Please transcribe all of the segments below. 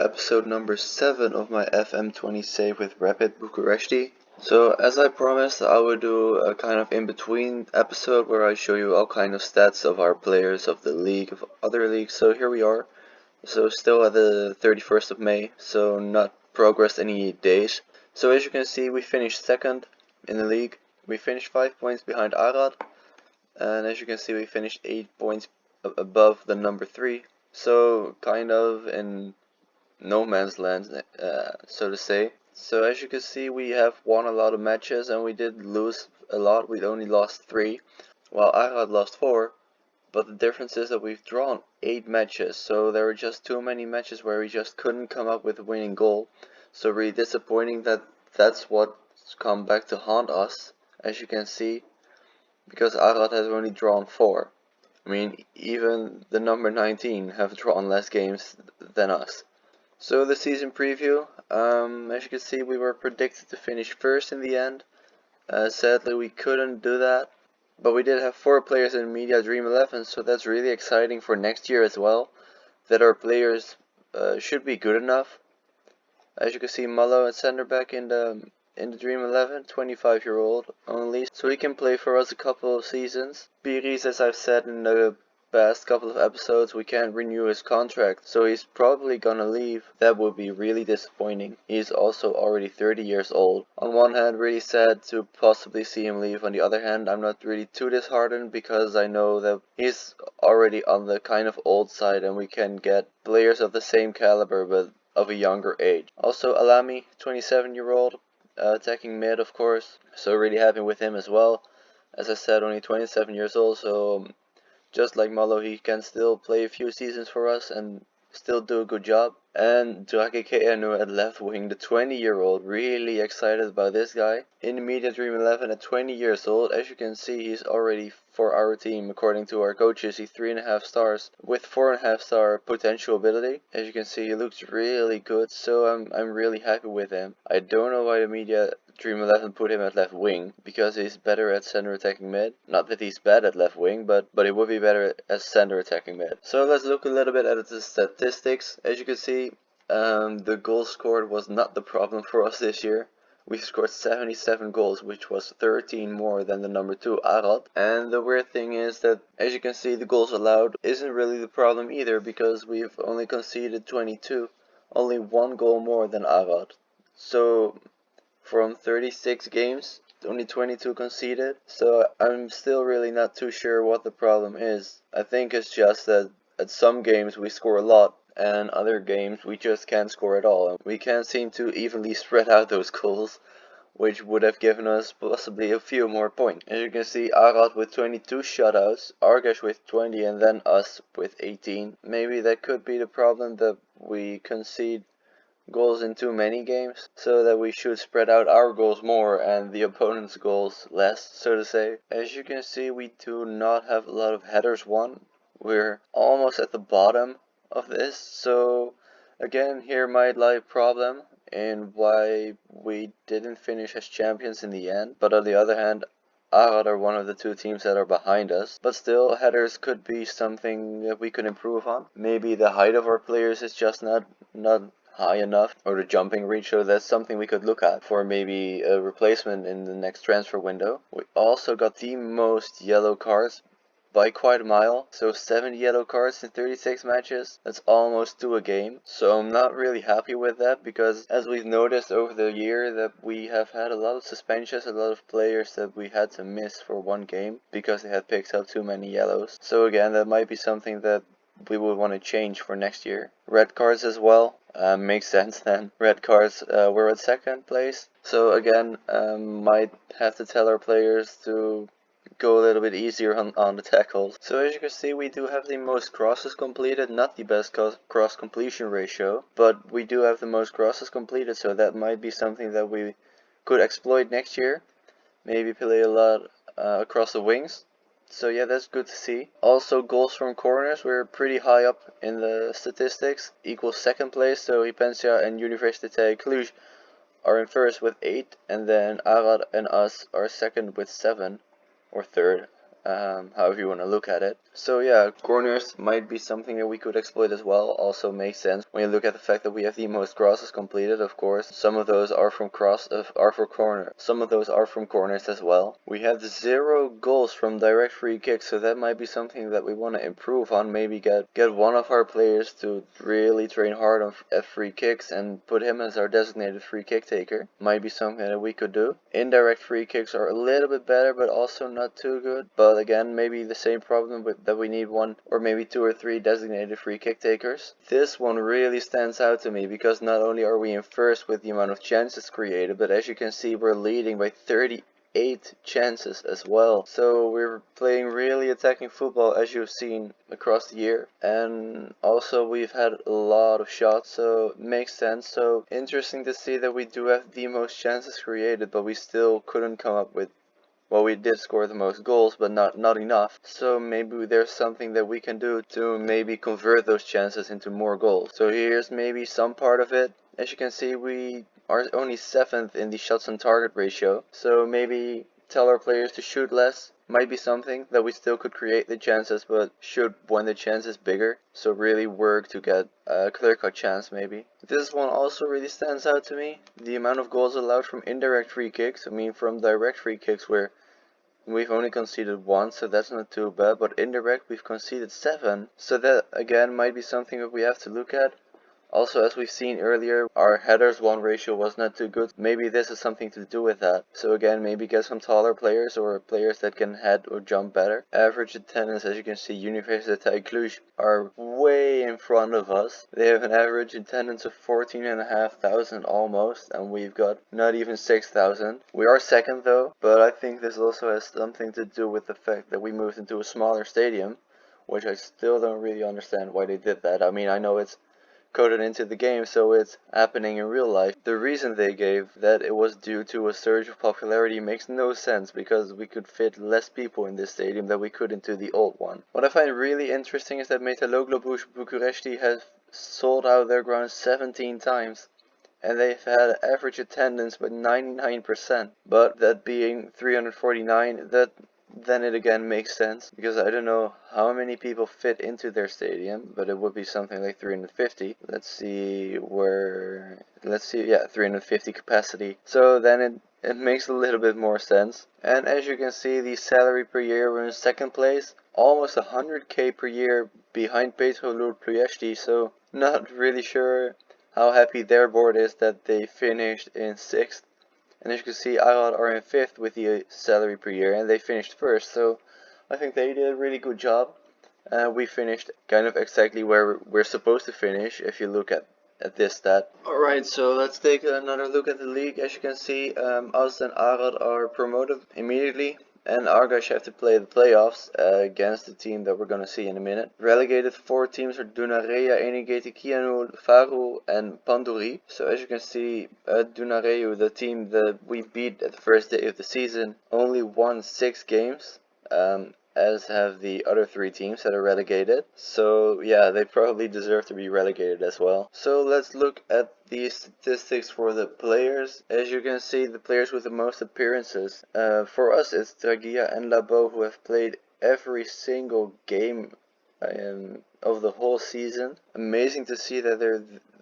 episode number 7 of my FM20 save with Rapid Bucuresti. So as I promised, I would do a kind of in-between episode where I show you all kind of stats of our players of the league, of other leagues. So here we are. So still at the 31st of May, so not progressed any days. So as you can see, we finished second in the league. We finished 5 points behind Arad. And as you can see, we finished 8 points above the number 3. So kind of in no man's land, so to say. So as you can see, we have won a lot of matches and we did lose a lot. We only lost 3, while Arad lost 4. But the difference is that we've drawn 8 matches, so there were just too many matches where we just couldn't come up with a winning goal. So really disappointing that that's what's come back to haunt us, as you can see, because Arad has only drawn 4. I mean, even the number 19 have drawn less games than us. So the season preview, as you can see, we were predicted to finish first in the end. Sadly, we couldn't do that, but we did have 4 players in Media Dream 11, so that's really exciting for next year as well, that our players should be good enough. As you can see, Mullo at center back in the Dream 11, 25-year-old only, so he can play for us a couple of seasons. Piris, as I've said in the past couple of episodes, we can't renew his contract, so he's probably gonna leave. That would be really disappointing. He's also already 30 years old. On one hand, really sad to possibly see him leave. On the other hand, I'm not really too disheartened because I know that he's already on the kind of old side and we can get players of the same caliber but of a younger age. Also, Alami, 27-year-old, attacking mid, of course, so really happy with him as well. As I said, only 27 years old, so just like Mullo, he can still play a few seasons for us and still do a good job. And Drake Keanu at left wing, the 20-year-old, really excited about this guy. In the Media Dream 11 at 20 years old, as you can see, he's already, for our team, according to our coaches, he's 3.5 stars with 4.5 star potential ability. As you can see, he looks really good, so I'm really happy with him. I don't know why the Media Dream 11 put him at left wing, because he's better at center attacking mid. Not that he's bad at left wing, but he would be better as center attacking mid. So let's look a little bit at the statistics. As you can see, the goals scored was not the problem for us this year. We scored 77 goals, which was 13 more than the number 2 Arad. And the weird thing is that, as you can see, the goals allowed isn't really the problem either, because we've only conceded 22, only 1 goal more than Arad. So from 36 games, only 22 conceded. So I'm still really not too sure what the problem is. I think it's just that at some games we score a lot, and other games we just can't score at all. And we can't seem to evenly spread out those goals, which would have given us possibly a few more points. As you can see, Arad with 22 shutouts, Argash with 20, and then us with 18. Maybe that could be the problem, that we concede goals in too many games, so that we should spread out our goals more and the opponent's goals less, so to say. As you can see, we do not have a lot of headers won. We're almost at the bottom of this, so again, here might lie a problem in why we didn't finish as champions in the end. But on the other hand, Arad are one of the 2 teams that are behind us, but still, headers could be something that we could improve on. Maybe the height of our players is just not high enough, or the jumping reach, so that's something we could look at for maybe a replacement in the next transfer window. We also got the most yellow cards by quite a mile, so 70 yellow cards in 36 matches. That's almost 2 a game, so I'm not really happy with that, because as we've noticed over the year that we have had a lot of suspensions, a lot of players that we had to miss for 1 game because they had picked up too many yellows. So again, that might be something that we would want to change for next year. Red cards as well. Makes sense then. Red cards, we're at 2nd place, so again, might have to tell our players to go a little bit easier on the tackles. So as you can see, we do have the most crosses completed, not the best cross completion ratio, but we do have the most crosses completed, so that might be something that we could exploit next year. Maybe play a lot across the wings. So yeah, that's good to see. Also, goals from corners, we're pretty high up in the statistics, equals 2nd place, so Hypatia and Université Cluj are in 1st with 8, and then Arad and us are 2nd with 7. Or 3rd, however you want to look at it. So yeah, corners might be something that we could exploit as well. Also makes sense when you look at the fact that we have the most crosses completed. Of course, some of those are from corner. Some of those are from corners as well. We have 0 goals from direct free kicks, so that might be something that we want to improve on. Maybe get one of our players to really train hard at free kicks and put him as our designated free kick taker. Might be something that we could do. Indirect free kicks are a little bit better, but also not too good. But again, maybe the same problem with that we need 1 or maybe 2 or 3 designated free kick takers. This one really stands out to me because not only are we in first with the amount of chances created, but as you can see, we're leading by 38 chances as well. So we're playing really attacking football, as you've seen across the year. And also we've had a lot of shots, so it makes sense. So interesting to see that we do have the most chances created, but we still couldn't come up with, well, we did score the most goals, but not enough. So maybe there's something that we can do to maybe convert those chances into more goals. So here's maybe some part of it. As you can see, we are only 7th in the shots on target ratio. So maybe tell our players to shoot less. Might be something that we still could create the chances, but shoot when the chance is bigger. So really work to get a clear-cut chance maybe. This one also really stands out to me. The amount of goals allowed from indirect free kicks. I mean, from direct free kicks where we've only conceded 1, so that's not too bad, but indirect we've conceded 7. So that again might be something that we have to look at. Also, as we've seen earlier, our headers 1 ratio was not too good. Maybe this is something to do with that. So again, maybe get some taller players or players that can head or jump better. Average attendance, as you can see, Universiteit Cluj are way in front of us. They have an average attendance of 14,500 almost, and we've got not even 6,000. We are second though, but I think this also has something to do with the fact that we moved into a smaller stadium, which I still don't really understand why they did that. I mean, I know it's coded into the game, so it's happening in real life. The reason they gave that it was due to a surge of popularity makes no sense, because we could fit less people in this stadium than we could into the old one. What I find really interesting is that Rapid Bucuresti has sold out their ground 17 times. And they've had average attendance with 99%, but that being 349, then it again makes sense, because I don't know how many people fit into their stadium, but it would be something like 350. Let's see, yeah, 350 capacity. So then it makes a little bit more sense. And as you can see, the salary per year, we're in 2nd place, almost 100k per year behind Rapid Bucuresti, so not really sure how happy their board is that they finished in 6th. And as you can see, Arad are in 5th with the salary per year, and they finished 1st, so I think they did a really good job. We finished kind of exactly where we're supposed to finish, if you look at this stat. Alright, so let's take another look at the league. As you can see, us and Arad are promoted immediately, and our guys have to play the playoffs against the team that we're going to see in a minute. Relegated 4 teams are Dunarea, Enigeti, Kianu, Faru, and Panduri. So as you can see, Dunareu, the team that we beat at the first day of the season, only won 6 games. As have the other 3 teams that are relegated. So yeah, they probably deserve to be relegated as well. So let's look at the statistics for the players. As you can see, the players with the most appearances. For us, it's Dragia and Labo, who have played every single game of the whole season. Amazing to see that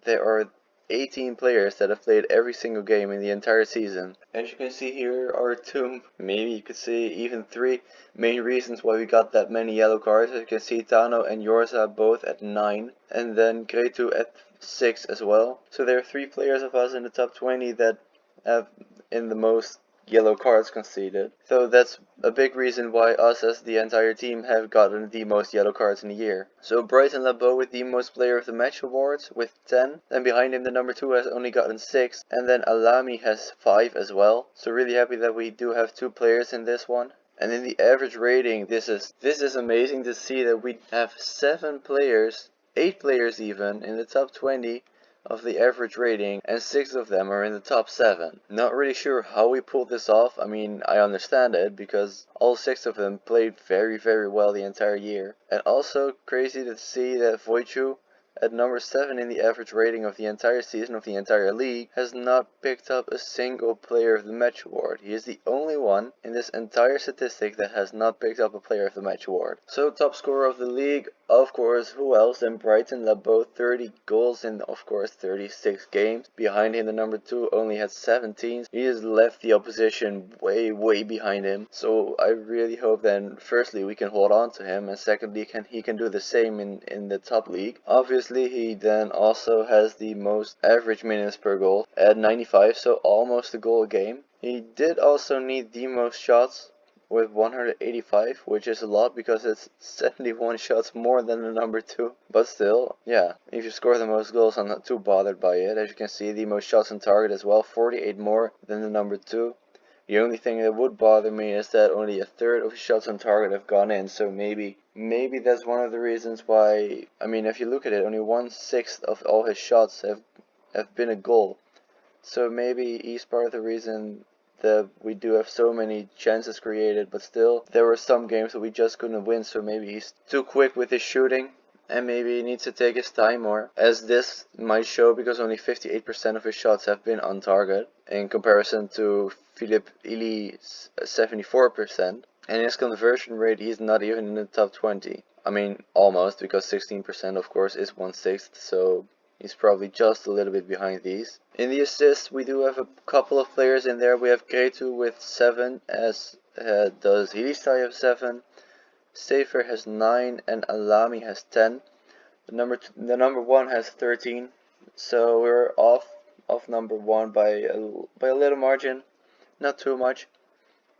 there are 18 players that have played every single game in the entire season. As you can see, here are 2, maybe you could say even 3 main reasons why we got that many yellow cards. As you can see, Tano and Yorza both at 9, and then Gretu at 6 as well. So there are 3 players of us in the top 20 that have in the most yellow cards conceded. So that's a big reason why us as the entire team have gotten the most yellow cards in a year. So Brighton Labo with the most player of the match awards with 10. Then behind him the number 2 has only gotten 6. And then Alami has 5 as well. So really happy that we do have 2 players in this one. And in the average rating, this is amazing to see that we have 7 players, 8 players even, in the top 20 of the average rating, and 6 of them are in the top 7. Not really sure how we pulled this off. I mean, I understand it, because all 6 of them played very, very well the entire year. And also crazy to see that Wojciech at number 7 in the average rating of the entire season of the entire league, has not picked up a single Player of the Match award. He is the only one in this entire statistic that has not picked up a Player of the Match award. So top scorer of the league, of course, who else than Brighton Labo, 30 goals in, of course, 36 games. Behind him, the number 2 only had 17. He has left the opposition way behind him. So I really hope that firstly we can hold on to him, and secondly he can do the same in the top league. Obviously he then also has the most average minutes per goal at 95, so almost a goal a game. He did also need the most shots with 185, which is a lot because it's 71 shots more than the number 2. But still, yeah, if you score the most goals, I'm not too bothered by it. As you can see, the most shots on target as well, 48 more than the number 2. The only thing that would bother me is that only a third of his shots on target have gone in, so maybe that's one of the reasons why. I mean, if you look at it, only 1/6 of all his shots have been a goal. So maybe he's part of the reason that we do have so many chances created, but still, there were some games that we just couldn't win, so maybe he's too quick with his shooting, and maybe he needs to take his time more, as this might show because only 58% of his shots have been on target, in comparison to Philippe Illy's 74%, and his conversion rate, he's not even in the top 20. I mean, almost, because 16% of course is 1/6, so he's probably just a little bit behind these. In the assists, we do have a couple of players in there. We have Gretu with 7, as does Hilistai have 7. Safer has 9, and Alami has 10. The number 1 has 13. So we're off number 1 by a little margin, not too much,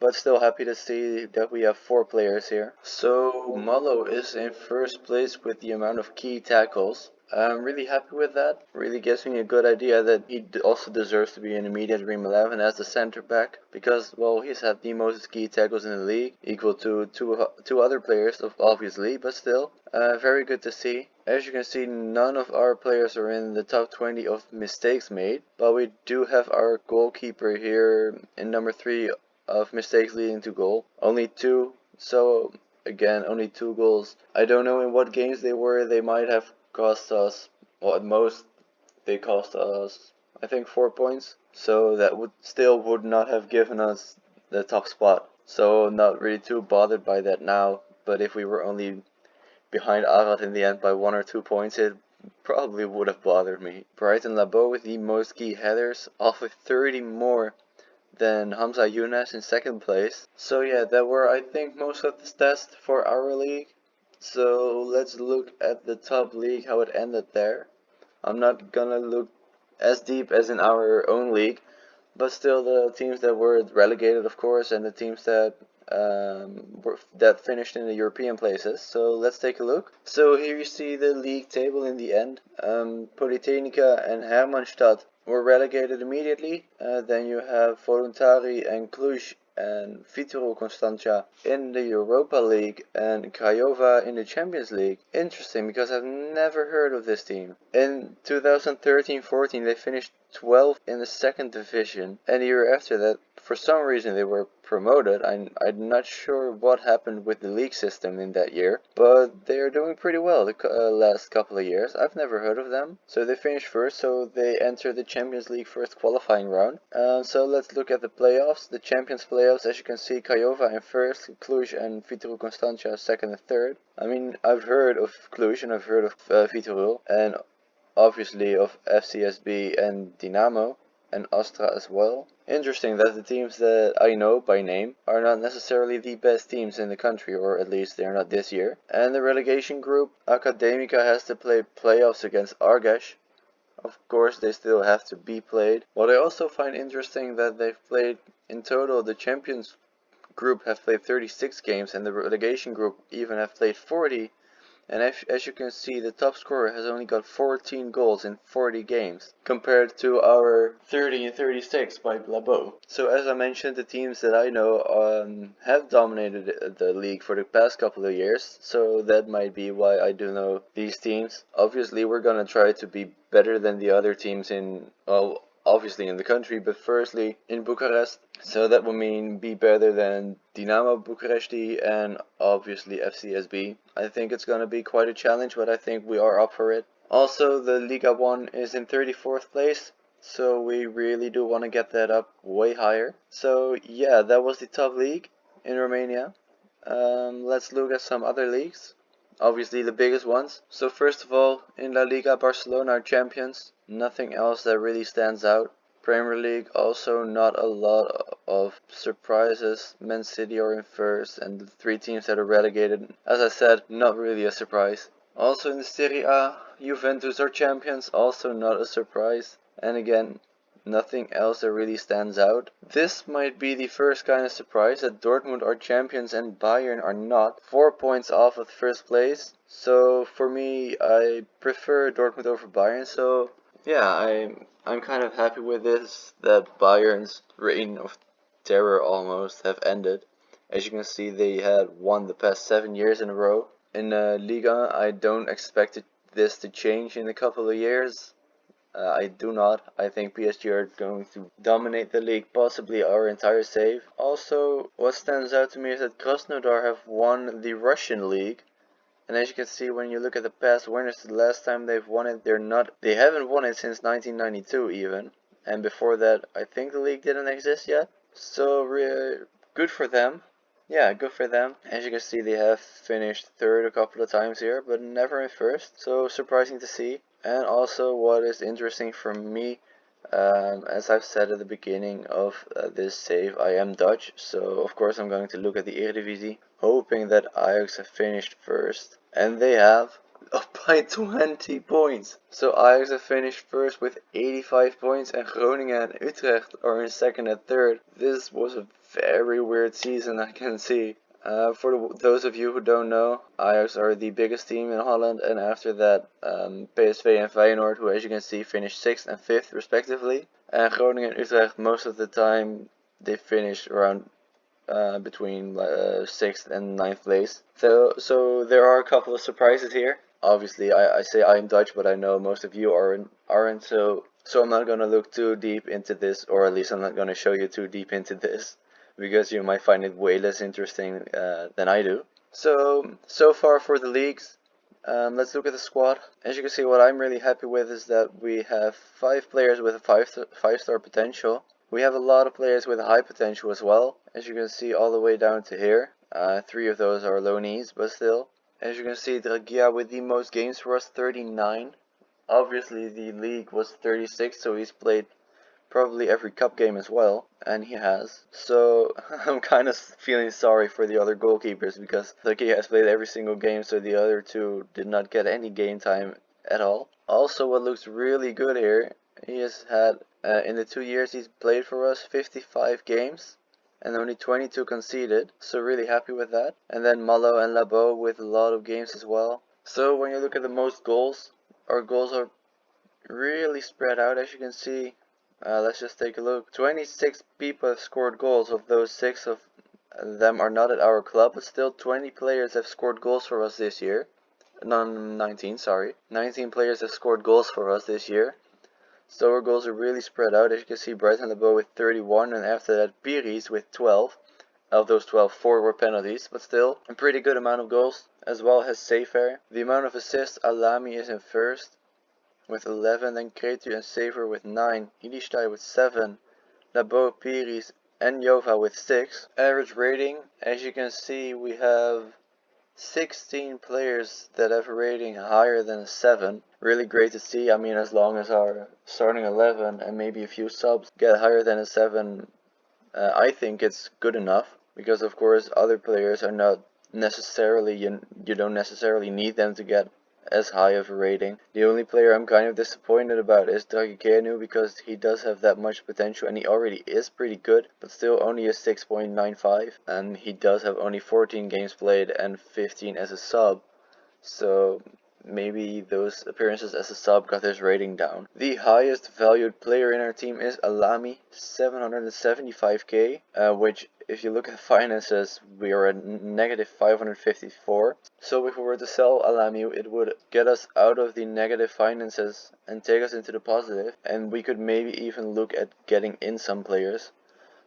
but still happy to see that we have 4 players here. So Malo is in first place with the amount of key tackles. I'm really happy with that. Really gives me a good idea that he also deserves to be in immediate Dream 11 as the center back, because, well, he's had the most key tackles in the league, equal to two other players, obviously, but still, very good to see. As you can see, none of our players are in the top 20 of mistakes made, but we do have our goalkeeper here in number 3 of mistakes leading to goal. Only 2, so again, only 2 goals. I don't know in what games they were. They might have cost us, well, at most they cost us, I think, 4 points, so that would not have given us the top spot. So not really too bothered by that now, but if we were only behind Arad in the end by 1 or 2 points, it probably would have bothered me. Brighton Labo with the most key headers, off with 30 more than Hamza Younes in second place. So yeah, that were, I think, most of the stats for our league. So let's look at the top league, how it ended there. I'm not gonna look as deep as in our own league, but still the teams that were relegated, of course, and the teams that finished in the European places. So let's take a look. So here you see the league table in the end. Polytechnica and Hermannstadt were relegated immediately. Then you have Voluntari and Cluj and Vitro Constanța in the Europa League and Craiova in the Champions League. Interesting, because I've never heard of this team. In 2013-14 they finished 12th in the second division, and the year after that, for some reason, they were promoted. I'm not sure what happened with the league system in that year, but they are doing pretty well the last couple of years. I've never heard of them. So they finished first, so they entered the Champions League first qualifying round. So let's look at the playoffs. The Champions playoffs, as you can see, Craiova in first, Cluj and Vitro Constanța second and third. I mean, I've heard of Cluj and I've heard of Vitro, and obviously of FCSB and Dynamo and Astra as well. Interesting that the teams that I know by name are not necessarily the best teams in the country, or at least they're not this year. And the relegation group, Academica has to play playoffs against Argeș. Of course, they still have to be played. What I also find interesting that they've played in total, the Champions group have played 36 games and the relegation group even have played 40. And as you can see, the top scorer has only got 14 goals in 40 games, compared to our 30 and 36 by Labo. So as I mentioned, the teams that I know have dominated the league for the past couple of years, so that might be why I do know these teams. Obviously, we're gonna try to be better than the other teams in, well, obviously in the country, but firstly in Bucharest. So that would mean be better than Dinamo Bucuresti and obviously FCSB. I think it's going to be quite a challenge, but I think we are up for it. Also, the Liga 1 is in 34th place, so we really do want to get that up way higher. So yeah, that was the top league in Romania. Let's look at some other leagues, obviously the biggest ones. So first of all, in La Liga, Barcelona are champions. Nothing else that really stands out. Premier League, also not a lot of surprises. Man City are in first, and the three teams that are relegated, as I said, not really a surprise. Also in the Serie A, Juventus are champions, also not a surprise. And again, nothing else that really stands out. This might be the first kind of surprise that Dortmund are champions and Bayern are not. 4 points off of first place. So for me, I prefer Dortmund over Bayern. So yeah, I'm kind of happy with this, that Bayern's reign of terror almost have ended. As you can see, they had won the past 7 years in a row. In Liga, I don't expect this to change in a couple of years. I do not. I think PSG are going to dominate the league, possibly our entire save. Also, what stands out to me is that Krasnodar have won the Russian league. And as you can see, when you look at the past winners, the last time they've won it, they haven't won it since 1992 even. And before that, I think the league didn't exist yet. So good for them. Yeah, good for them. As you can see, they have finished third a couple of times here, but never in first. So surprising to see. And also, what is interesting for me, as I've said at the beginning of this save, I am Dutch, so of course I'm going to look at the Eredivisie, hoping that Ajax have finished first. And they have, up by 20 points. So Ajax have finished first with 85 points, and Groningen and Utrecht are in second and third. This was a very weird season, I can see. For those of you who don't know, Ajax are the biggest team in Holland, and after that, PSV and Feyenoord, who as you can see finished 6th and 5th respectively. And Groningen and Utrecht, most of the time, they finish around between 6th and 9th place. So there are a couple of surprises here. Obviously, I say I'm Dutch, but I know most of you aren't. So I'm not gonna look too deep into this, or at least I'm not gonna show you too deep into this, because you might find it way less interesting than I do. So far for the leagues, let's look at the squad. As you can see, what I'm really happy with is that we have 5 players with a 5-star potential. We have a lot of players with a high potential as well, as you can see all the way down to here. 3 of those are loanees, but still. As you can see, Dragia with the most games for us, 39. Obviously the league was 36, so he's played probably every cup game as well, and he has. So I'm kind of feeling sorry for the other goalkeepers, because Dragia has played every single game, so the other two did not get any game time at all. Also, what looks really good here, he has had, in the 2 years he's played for us, 55 games and only 22 conceded, so really happy with that. And then Malo and Labo with a lot of games as well. So when you look at the most goals, our goals are really spread out, as you can see. Let's just take a look. 26 people have scored goals. Of those, 6 of them are not at our club, but still 20 players have scored goals for us this year. 19, sorry. 19 players have scored goals for us this year. So our goals are really spread out. As you can see, Brighton Labo with 31, and after that Piris with 12. Of those 12, 4 were penalties, but still a pretty good amount of goals, as well as Sefer. The amount of assists, Alami is in first with 11, then Kretu and Sefer with 9, Ilishtai with 7, Labo, Piris and Jova with 6. Average rating, as you can see, we have 16 players that have a rating higher than a 7. Really great to see. I mean, as long as our starting 11 and maybe a few subs get higher than a 7, I think it's good enough. Because of course other players are not necessarily, you don't necessarily need them to get as high of a rating. The only player I'm kind of disappointed about is Dragikenu, because he does have that much potential and he already is pretty good, but still only a 6.95, and he does have only 14 games played and 15 as a sub, so maybe those appearances as a sub got his rating down. The highest valued player in our team is Alami, 775k, which if you look at finances, we are at negative 554. So if we were to sell Alami, it would get us out of the negative finances and take us into the positive, and we could maybe even look at getting in some players.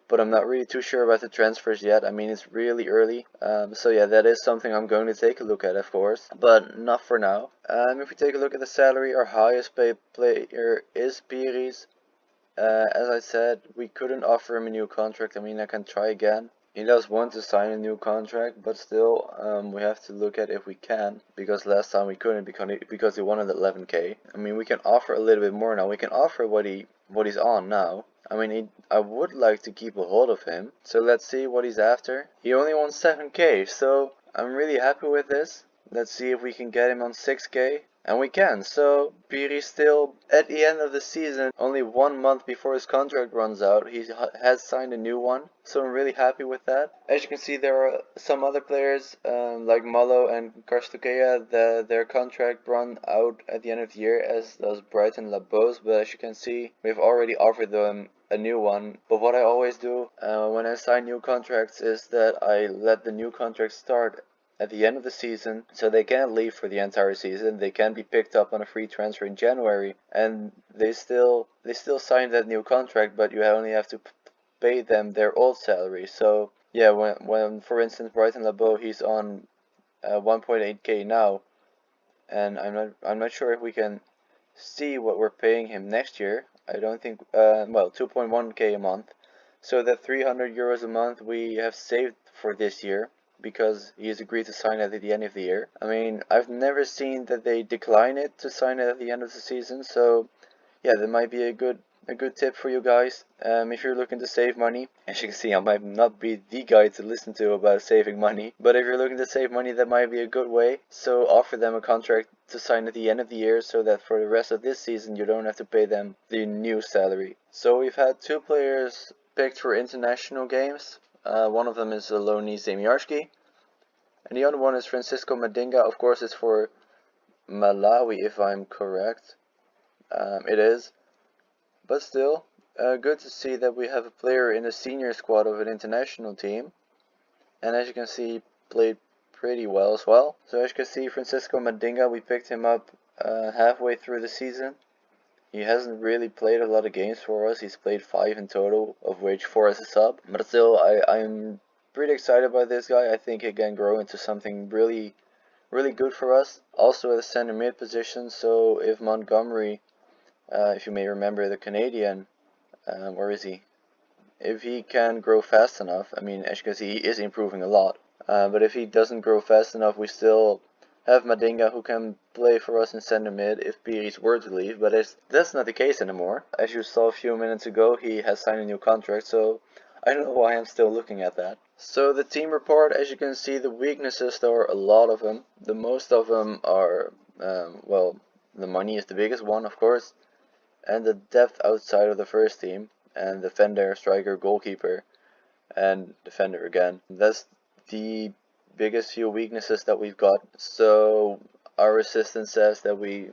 but I'm not really too sure about the transfers yet. I mean, it's really early. So yeah, that is something I'm going to take a look at, of course, but not for now. If we take a look at the salary, our highest paid player is Piris. As I said, we couldn't offer him a new contract. I mean, I can try again. He does want to sign a new contract, but still, we have to look at if we can, because last time we couldn't because he wanted 11k. I mean, we can offer a little bit more now. We can offer what he's on now. I mean, I would like to keep a hold of him. So let's see what he's after. He only wants 7k, so I'm really happy with this. Let's see if we can get him on 6k. And we can. So Piri still, at the end of the season, only 1 month before his contract runs out, he has signed a new one. So I'm really happy with that. As you can see, there are some other players like Malo and Karstukeya, their contract run out at the end of the year, as does Brighton Labos. But as you can see, we've already offered them a new one. But what I always do when I sign new contracts is that I let the new contract start at the end of the season, so they can't leave for the entire season. They can be picked up on a free transfer in January, and they still sign that new contract, but you only have to pay them their old salary. So yeah, when for instance Brighton Labo, he's on 1.8k now, and I'm not sure if we can see what we're paying him next year. I don't think well, 2.1k a month. So that 300 euros a month we have saved for this year, because he has agreed to sign it at the end of the year. I mean, I've never seen that they decline it to sign it at the end of the season, so yeah, that might be a good tip for you guys if you're looking to save money. As you can see, I might not be the guy to listen to about saving money, but if you're looking to save money, that might be a good way. So offer them a contract to sign at the end of the year, so that for the rest of this season you don't have to pay them the new salary. So we've had 2 players picked for international games. One of them is Loni Zemiarski, and the other one is Francisco Madinga. Of course, it's for Malawi, if I'm correct. It is, but still, good to see that we have a player in the senior squad of an international team. And as you can see, he played pretty well as well. So as you can see, Francisco Madinga, we picked him up halfway through the season. He hasn't really played a lot of games for us. He's played 5 in total, of which 4 as a sub. But still, I'm pretty excited by this guy. I think he can grow into something really good for us. Also at the center mid position, so if Montgomery, if you may remember the Canadian, where is he? If he can grow fast enough, I mean, as you can see, he is improving a lot. But if he doesn't grow fast enough, we still have Madinga, who can play for us in center mid if Piris were to leave, but that's not the case anymore. As you saw a few minutes ago, he has signed a new contract, so I don't know why I'm still looking at that. So the team report, as you can see, the weaknesses, there are a lot of them. The most of them are, well, the money is the biggest one, of course, and the depth outside of the first team, and defender, striker, goalkeeper, and defender again. That's the biggest few weaknesses that we've got. So our assistant says that we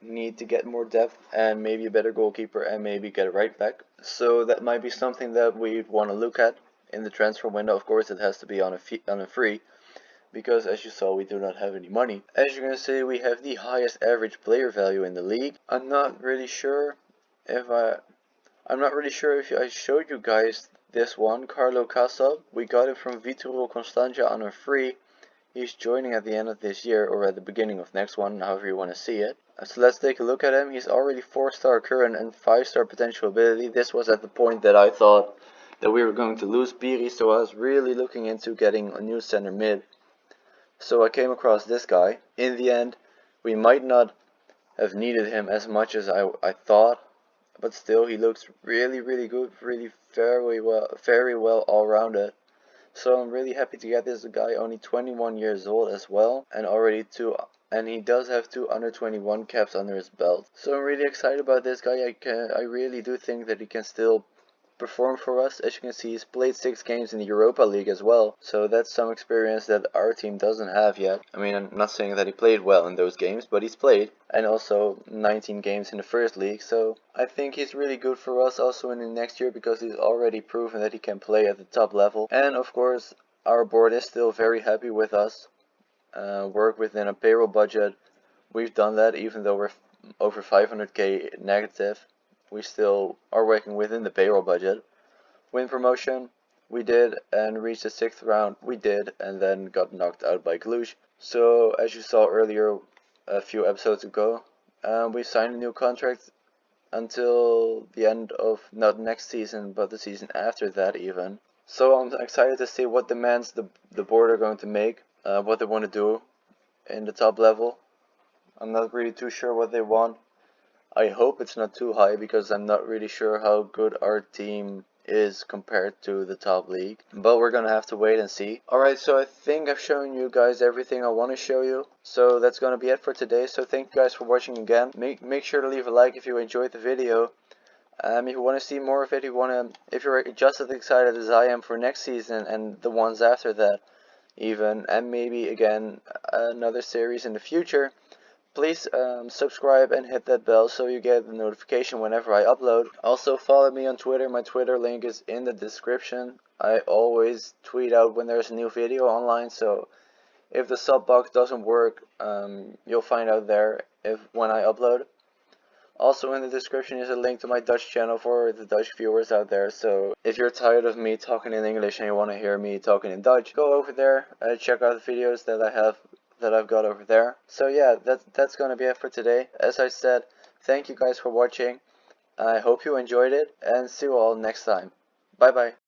need to get more depth and maybe a better goalkeeper and maybe get a right back. So that might be something that we'd want to look at in the transfer window. Of course, it has to be on a free, because as you saw, we do not have any money. As you can see, we have the highest average player value in the league. I'm not really sure if I showed you guys this one, Carlo Casab. We got it from Vitorul Constanța on a free. He's joining at the end of this year or at the beginning of next one, however you want to see it. So let's take a look at him. He's already 4-star current and 5-star potential ability. This was at the point that I thought that we were going to lose Piri, so I was really looking into getting a new center mid. So I came across this guy. In the end, we might not have needed him as much as I thought, but still he looks really good, really very well all rounded. So I'm really happy to get this guy, only 21 years old as well, and he does have 2 under 21 caps under his belt. So I'm really excited about this guy. I really do think that he can still perform for us. As you can see, he's played 6 games in the Europa League as well, so that's some experience that our team doesn't have yet. I mean, I'm not saying that he played well in those games, but he's played, and also 19 games in the first league, so I think he's really good for us also in the next year, because he's already proven that he can play at the top level. And of course, our board is still very happy with us. Work within a payroll budget. We've done that even though we're over 500k negative. We still are working within the payroll budget. Win promotion, we did, and reach the 6th round, we did, and then got knocked out by Cluj. So as you saw earlier, a few episodes ago, we signed a new contract until the end of not next season, but the season after that even. So I'm excited to see what demands the board are going to make, what they want to do in the top level. I'm not really too sure what they want. I hope it's not too high because I'm not really sure how good our team is compared to the top league. But we're gonna have to wait and see. Alright, so I think I've shown you guys everything I want to show you. So that's gonna be it for today. So thank you guys for watching again. Make sure to leave a like if you enjoyed the video. If you want to see more of it, if you're just as excited as I am for next season and the ones after that even, and maybe again another series in the future, please subscribe and hit that bell so you get the notification whenever I upload. Also follow me on Twitter. My Twitter link is in the description. I always tweet out when there's a new video online, so if the sub box doesn't work, you'll find out there when I upload. Also in the description is a link to my Dutch channel for the Dutch viewers out there, so if you're tired of me talking in English and you want to hear me talking in Dutch, go over there, check out the videos that I've got over there. So yeah, that's gonna be it for today. As I said, thank you guys for watching. I hope you enjoyed it, and see you all next time. Bye bye.